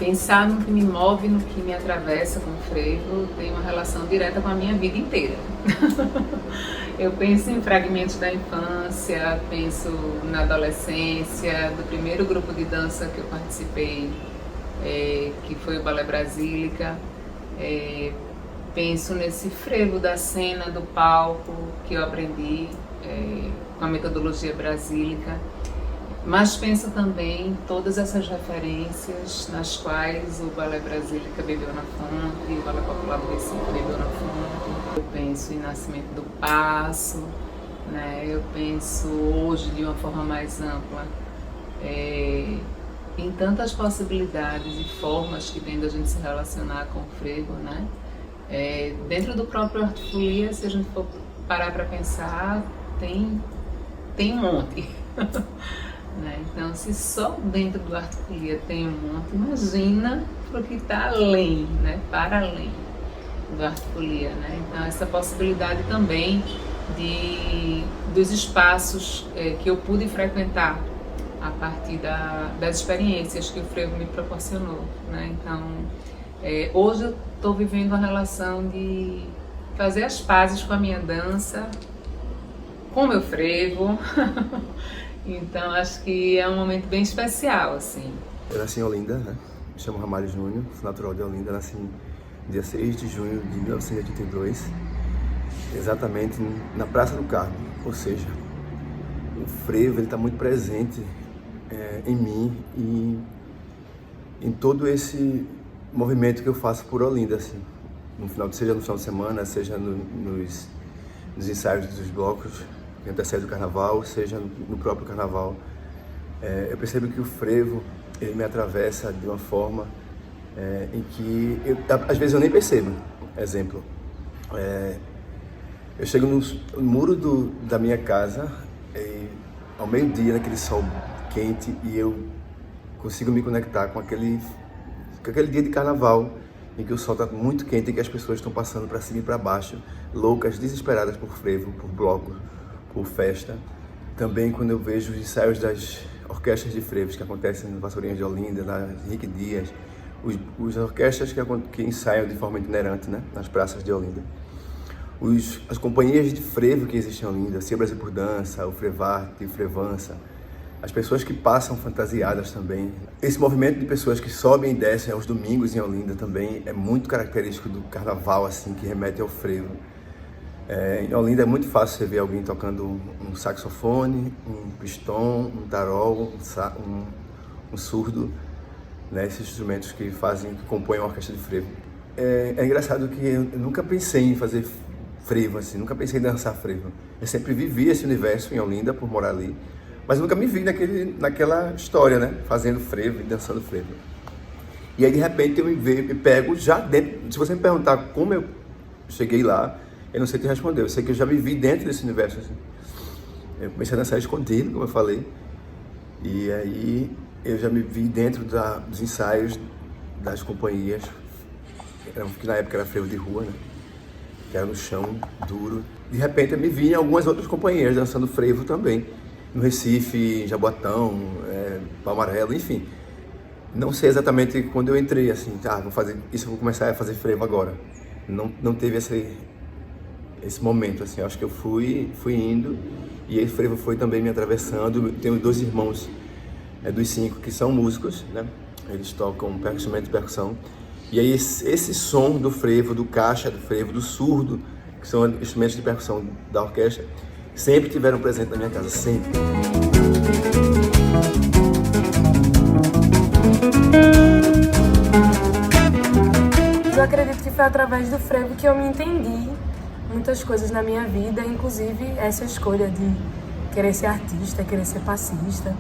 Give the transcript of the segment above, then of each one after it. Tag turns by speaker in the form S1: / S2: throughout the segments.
S1: Pensar no que me move, no que me atravessa com o frevo, tem uma relação direta com a minha vida inteira. Eu penso em fragmentos da infância, penso na adolescência, do primeiro grupo de dança que eu participei, que foi o Balé Brasílica. Penso nesse frevo da cena, do palco, que eu aprendi com a metodologia brasílica. Mas penso também em todas essas referências nas quais o Balé Brasílica bebeu na fonte, o Balé Popular do Recife bebeu na fonte. Eu penso em Nascimento do Passo, né? Eu penso hoje de uma forma mais ampla em tantas possibilidades e formas que tem da gente se relacionar com o frevo, né? Dentro do próprio Arte Folia, se a gente for parar para pensar, tem um monte. Então, se só dentro do Arte Folia tem um monte, imagina para o que está além, né? Para além do Arte Folia, né? Então, essa possibilidade também dos espaços que eu pude frequentar a partir das experiências que o frevo me proporcionou, né? Então, hoje eu estou vivendo uma relação de fazer as pazes com a minha dança, com o meu frevo. Então, acho que é um momento bem especial, assim.
S2: Eu nasci em Olinda, né? Me chamo Ramalho Júnior, sou natural de Olinda, nasci dia 6 de junho de 1982, exatamente na Praça do Carmo, ou seja, o frevo está muito presente em mim e em todo esse movimento que eu faço por Olinda, assim, seja no final de semana, seja nos ensaios dos blocos que antecede o carnaval, seja no próprio carnaval. Eu percebo que o frevo ele me atravessa de uma forma em que às vezes eu nem percebo. Exemplo, eu chego no muro da minha casa ao meio-dia, naquele sol quente, e eu consigo me conectar com aquele dia de carnaval em que o sol está muito quente e que as pessoas estão passando para cima e para baixo, loucas, desesperadas por frevo, por bloco, por festa. Também quando eu vejo os ensaios das orquestras de frevos que acontecem no Vassourinhas de Olinda, na Henrique Dias, as orquestras que ensaiam de forma itinerante, né, nas praças de Olinda. As companhias de frevo que existem em Olinda, Cia Brasil por Dança, o Frevarte, o Frevança, as pessoas que passam fantasiadas também. Esse movimento de pessoas que sobem e descem aos domingos em Olinda também é muito característico do carnaval, assim, que remete ao frevo. Em Olinda é muito fácil você ver alguém tocando um saxofone, um pistão, um tarol, um surdo, né? Esses instrumentos que compõem uma orquestra de frevo. É engraçado que eu nunca pensei em fazer frevo, assim, nunca pensei em dançar frevo. Eu sempre vivi esse universo em Olinda, por morar ali, mas nunca me vi naquela história, né? Fazendo frevo e dançando frevo. E aí, de repente, eu me pego já dentro. Se você me perguntar como eu cheguei lá, eu não sei te responder. Eu sei que eu já me vi dentro desse universo, assim. Eu comecei a dançar escondido, como eu falei. E aí, eu já me vi dentro dos ensaios das companhias, que na época era frevo de rua, né? Que era no chão, duro. De repente, eu me vi em algumas outras companhias dançando frevo também. No Recife, em Jaboatão, Palmarelo, enfim. Não sei exatamente quando eu entrei, assim, vou fazer isso, eu vou começar a fazer frevo agora. Não teve esse momento, assim. Eu acho que eu fui indo, e aí o frevo foi também me atravessando. Tenho 2 irmãos dos 5 que são músicos, né? Eles tocam instrumento de percussão. E aí esse som do frevo, do caixa do frevo, do surdo, que são instrumentos de percussão da orquestra, sempre tiveram presente na minha casa, sempre.
S3: Eu acredito que foi através do frevo que eu me entendi muitas coisas na minha vida, inclusive essa escolha de querer ser artista, querer ser passista.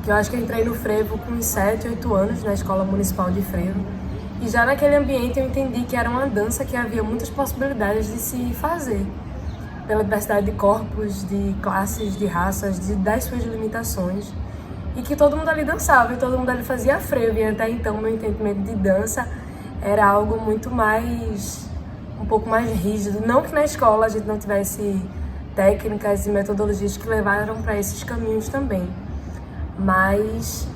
S3: Que eu acho que eu entrei no frevo com 7, 8 anos na Escola Municipal de Frevo. E já naquele ambiente eu entendi que era uma dança que havia muitas possibilidades de se fazer. Pela diversidade de corpos, de classes, de raças, das suas limitações. E que todo mundo ali dançava e todo mundo ali fazia frevo. E até então meu entendimento de dança era algo muito mais, um pouco mais rígido. Não que na escola a gente não tivesse técnicas e metodologias que levaram para esses caminhos também. Mas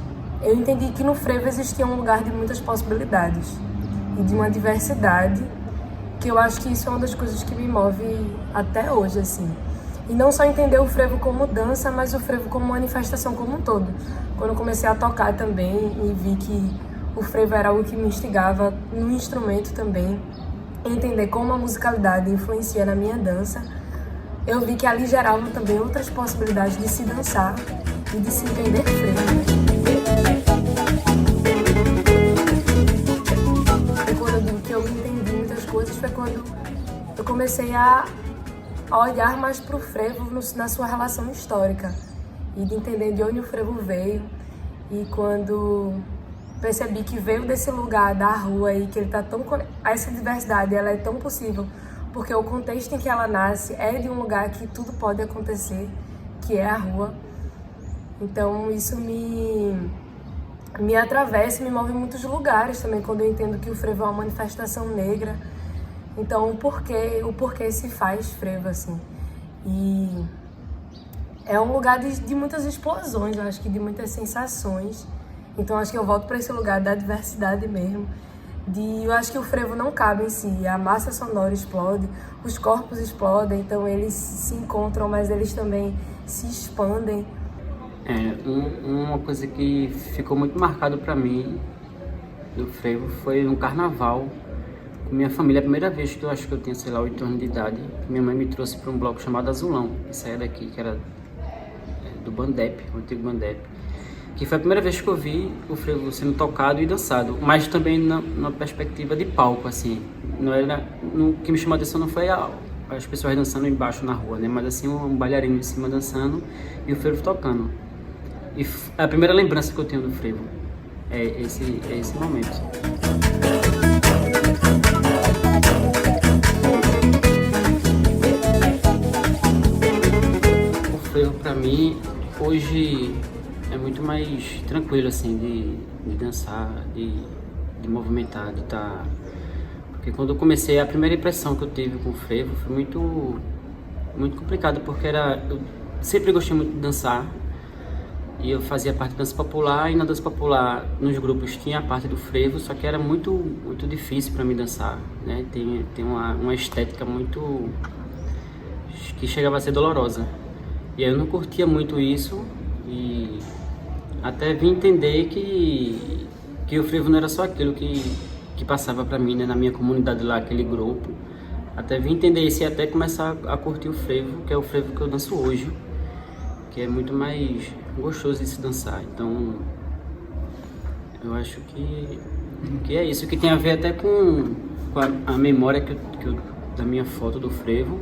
S3: eu entendi que no frevo existia um lugar de muitas possibilidades e de uma diversidade, que eu acho que isso é uma das coisas que me move até hoje, assim. E não só entender o frevo como dança, mas o frevo como manifestação como um todo. Quando eu comecei a tocar também e vi que o frevo era algo que me instigava no instrumento também, entender como a musicalidade influencia na minha dança, eu vi que ali geravam também outras possibilidades de se dançar e de se entender frevo. E quando eu digo que eu entendi muitas coisas, foi quando eu comecei a olhar mais para o frevo na sua relação histórica e de entender de onde o frevo veio. E quando percebi que veio desse lugar da rua e que ele tá tão, essa diversidade ela é tão possível porque o contexto em que ela nasce é de um lugar que tudo pode acontecer, que é a rua. Então isso me atravessa, me move em muitos lugares também, quando eu entendo que o frevo é uma manifestação negra. Então o porquê se faz frevo, assim. E é um lugar de muitas explosões, eu acho que de muitas sensações. Então acho que eu volto para esse lugar da diversidade mesmo. Eu acho que o frevo não cabe em si, a massa sonora explode, os corpos explodem, então eles se encontram, mas eles também se expandem.
S4: Uma coisa que ficou muito marcado para mim do frevo foi um carnaval com minha família. A primeira vez que eu acho que eu tinha, sei lá, 8 anos de idade, minha mãe me trouxe para um bloco chamado Azulão, que saía daqui, que era do Bandep, o antigo Bandep. Que foi a primeira vez que eu vi o frevo sendo tocado e dançado, mas também na perspectiva de palco, assim. O que me chamou a atenção não foi as pessoas dançando embaixo na rua, né? Mas assim, um bailarino em cima dançando e o frevo tocando. E a primeira lembrança que eu tenho do frevo é esse momento. O frevo, pra mim, hoje é muito mais tranquilo, assim, de dançar, de movimentar, de estar... Porque quando eu comecei, a primeira impressão que eu tive com o frevo foi muito complicado, porque eu sempre gostei muito de dançar, e eu fazia parte da dança popular, e na dança popular, nos grupos, tinha a parte do frevo, só que era muito difícil para mim dançar, né? Tem uma estética muito... que chegava a ser dolorosa. E aí eu não curtia muito isso, e até vim entender que o frevo não era só aquilo que passava para mim, né, na minha comunidade lá, aquele grupo. Até vim entender isso e até começar a curtir o frevo, que é o frevo que eu danço hoje, que é muito mais gostoso de se dançar. Então, eu acho que é isso, que tem a ver até com a memória da minha foto do frevo,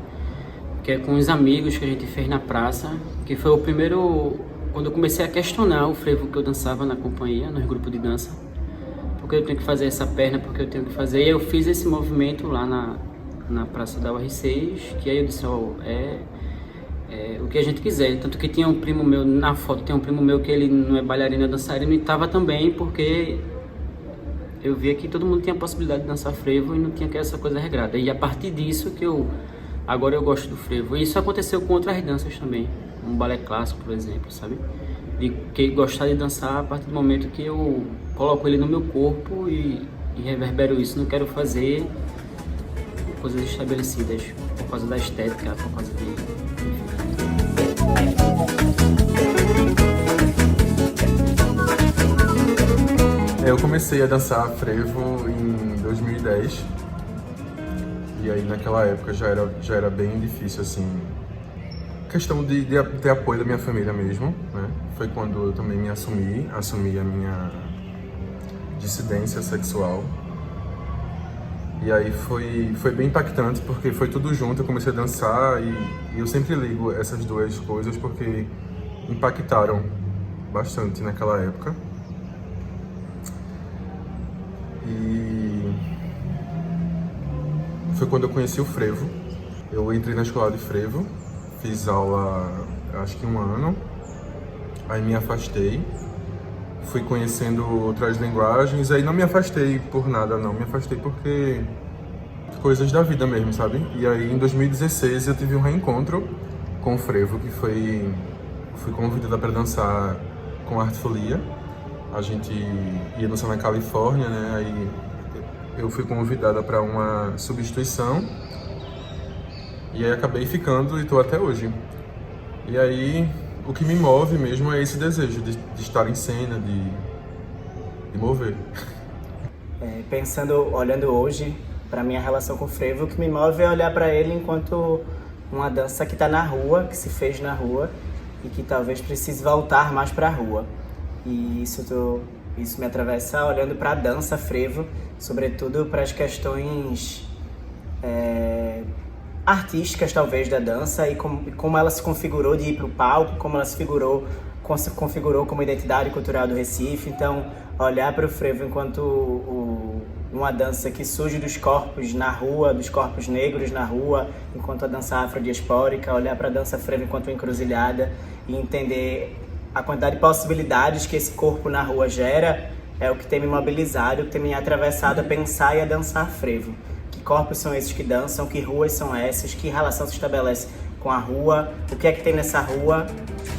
S4: que é com os amigos que a gente fez na praça, que foi o primeiro... Quando eu comecei a questionar o frevo que eu dançava na companhia, nos grupos de dança, porque eu tenho que fazer essa perna, porque eu tenho que fazer, e eu fiz esse movimento lá na Praça da UR6, que aí eu disse, o que a gente quiser. Tanto que tinha um primo meu, na foto tem um primo meu que ele não é bailarino, é dançarino, e estava também, porque eu via que todo mundo tinha a possibilidade de dançar frevo e não tinha que essa coisa regrada. E a partir disso que agora eu gosto do frevo. E isso aconteceu com outras danças também. Um balé clássico, por exemplo, sabe? De que gostar de dançar a partir do momento que eu coloco ele no meu corpo e reverbero isso. Não quero fazer coisas estabelecidas por causa da estética, por causa de...
S5: Eu comecei a dançar frevo em 2010 e aí naquela época já era bem difícil, assim, questão de ter apoio da minha família mesmo, né? Foi quando eu também me assumi a minha dissidência sexual. E aí foi bem impactante, porque foi tudo junto, eu comecei a dançar e eu sempre ligo essas duas coisas porque impactaram bastante naquela época. E foi quando eu conheci o frevo. Eu entrei na escola de frevo, fiz aula acho que 1 ano, aí me afastei, fui conhecendo outras linguagens, aí não me afastei por nada não, me afastei porque coisas da vida mesmo, sabe? E aí em 2016 eu tive um reencontro com o frevo, que fui convidada para dançar com a Arte Folia, a gente ia dançar na Califórnia, né? Aí eu fui convidada para uma substituição e aí acabei ficando e estou até hoje. E aí o que me move mesmo é esse desejo de estar em cena, de mover.
S6: Pensando, olhando hoje para minha relação com o frevo, o que me move é olhar para ele enquanto uma dança que está na rua, que se fez na rua e que talvez precise voltar mais para a rua. E isso me atravessa olhando para a dança frevo, sobretudo para as questões artísticas talvez da dança e como ela se configurou de ir para o palco, como ela se configurou como identidade cultural do Recife. Então, olhar para o frevo enquanto uma dança que surge dos corpos na rua, dos corpos negros na rua, enquanto a dança afrodiaspórica, olhar para a dança frevo enquanto uma encruzilhada e entender a quantidade de possibilidades que esse corpo na rua gera é o que tem me mobilizado, o que tem me atravessado a pensar e a dançar frevo. Que corpos são esses que dançam, que ruas são essas, que relação se estabelece com a rua, o que é que tem nessa rua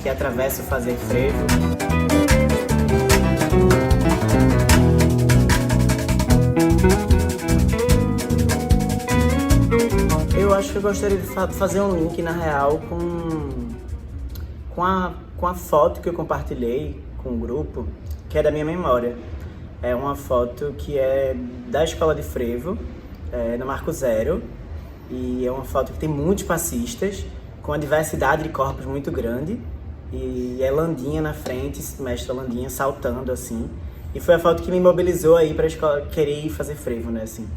S6: que atravessa o fazer frevo. Eu acho que eu gostaria de fazer um link, na real, com a foto que eu compartilhei com o grupo, que é da minha memória. É uma foto que é da Escola de Frevo, no Marco Zero, e é uma foto que tem muitos passistas, com uma diversidade de corpos muito grande, e é Landinha na frente, mestra Landinha saltando assim. E foi a foto que me mobilizou aí pra escola, querer ir fazer frevo, né, assim.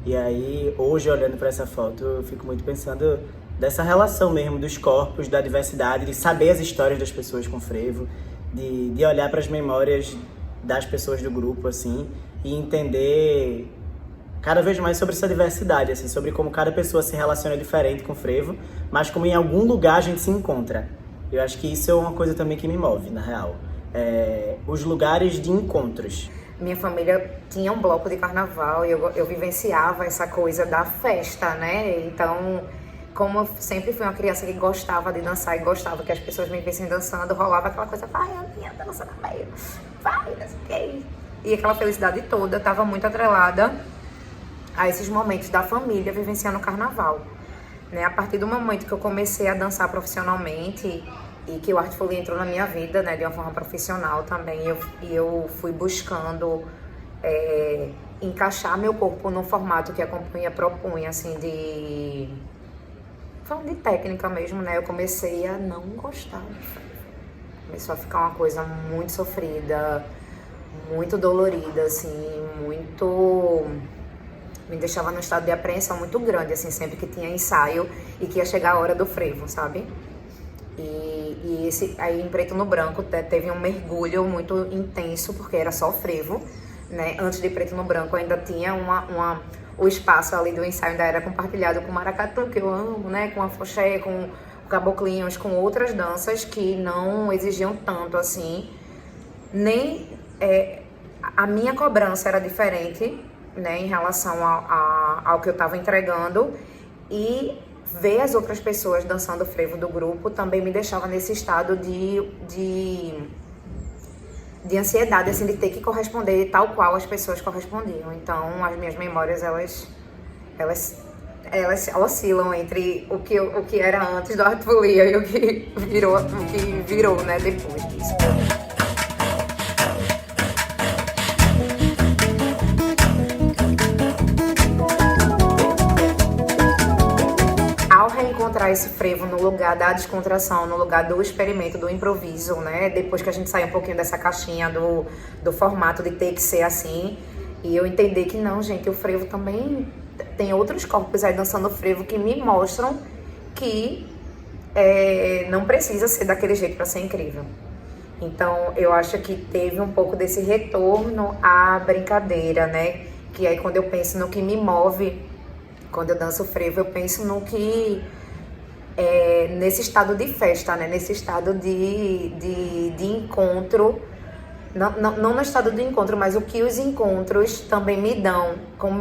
S6: E aí, hoje, olhando para essa foto, eu fico muito pensando dessa relação mesmo dos corpos, da diversidade, de saber as histórias das pessoas com frevo, de olhar para as memórias das pessoas do grupo, assim, e entender cada vez mais sobre essa diversidade, assim, sobre como cada pessoa se relaciona diferente com o frevo, mas como em algum lugar a gente se encontra. Eu acho que isso é uma coisa também que me move, na real. Os lugares de encontros.
S7: Minha família tinha um bloco de carnaval e eu vivenciava essa coisa da festa, né? Então, como eu sempre fui uma criança que gostava de dançar e gostava que as pessoas me vissem dançando, rolava aquela coisa, vai, Aninha, dança na meia, vai, não sei o quê. E aquela felicidade toda estava muito atrelada a esses momentos da família vivenciando o carnaval, né? A partir do momento que eu comecei a dançar profissionalmente e que o Arte Folia entrou na minha vida, né, de uma forma profissional também, eu fui buscando encaixar meu corpo no formato que a companhia propunha, assim, falando de técnica mesmo, né, eu comecei a não gostar. Começou a ficar uma coisa muito sofrida, muito dolorida, assim, me deixava num estado de apreensão muito grande, assim, sempre que tinha ensaio e que ia chegar a hora do frevo, sabe? E esse aí em Preto no Branco teve um mergulho muito intenso, porque era só frevo, né? Antes de Preto no Branco ainda tinha o espaço ali do ensaio ainda era compartilhado com maracatu, que eu amo, né? Com afoxé, com caboclinhos, com outras danças que não exigiam tanto assim. Nem a minha cobrança era diferente, né? Em relação ao que eu estava entregando, e ver as outras pessoas dançando frevo do grupo também me deixava nesse estado de ansiedade, assim, de ter que corresponder tal qual as pessoas correspondiam. Então, as minhas memórias, elas oscilam entre o que era antes do Arte Folia e o que virou, né, depois disso. Encontrar esse frevo no lugar da descontração, no lugar do experimento, do improviso, né? Depois que a gente sai um pouquinho dessa caixinha do formato de ter que ser assim, e eu entender que não, gente, o frevo também tem outros corpos aí dançando frevo que me mostram que não precisa ser daquele jeito para ser incrível. Então, eu acho que teve um pouco desse retorno à brincadeira, né? Que aí quando eu penso no que me move, quando eu danço frevo, eu penso no que nesse estado de festa, né? Nesse estado de encontro, não no estado de encontro, mas o que os encontros também me dão, como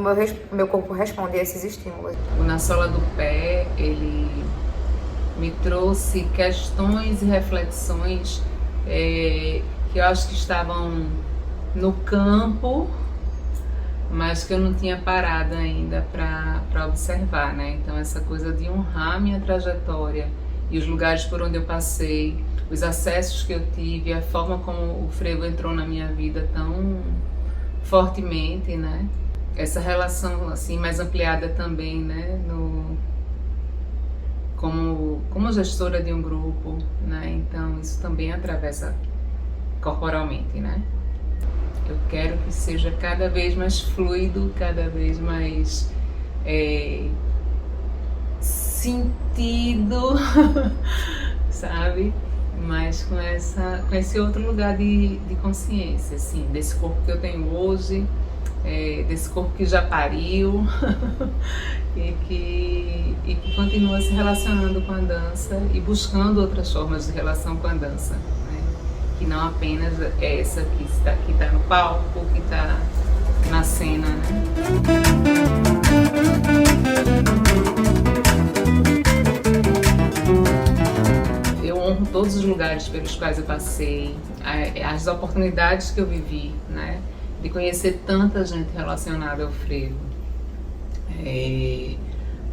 S7: meu corpo responde a esses estímulos.
S1: O Na Sola do Pé, ele me trouxe questões e reflexões que eu acho que estavam no campo, mas que eu não tinha parado ainda para observar, né? Então essa coisa de honrar minha trajetória e os lugares por onde eu passei, os acessos que eu tive, a forma como o frevo entrou na minha vida tão fortemente, né? Essa relação assim mais ampliada também, né? Como gestora de um grupo, né? Então isso também atravessa corporalmente, né? Eu quero que seja cada vez mais fluido, cada vez mais sentido, sabe? Mas com esse outro lugar de consciência, assim, desse corpo que eu tenho hoje, desse corpo que já pariu e que continua se relacionando com a dança e buscando outras formas de relação com a dança, né? Que não apenas essa que está no palco, que está na cena, né? Eu honro todos os lugares pelos quais eu passei, as oportunidades que eu vivi, né? De conhecer tanta gente relacionada ao frevo.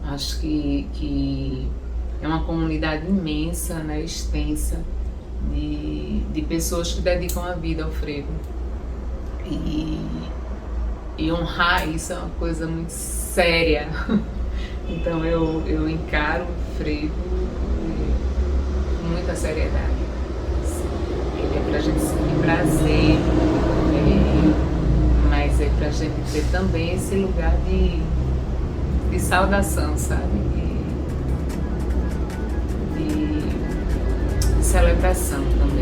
S1: Acho que é uma comunidade imensa, né? Extensa, de pessoas que dedicam a vida ao frevo. E honrar isso é uma coisa muito séria. Então eu encaro o frevo com muita seriedade. Ele é pra gente sentir prazer, mas é pra gente ter também esse lugar de saudação, sabe? De celebração também.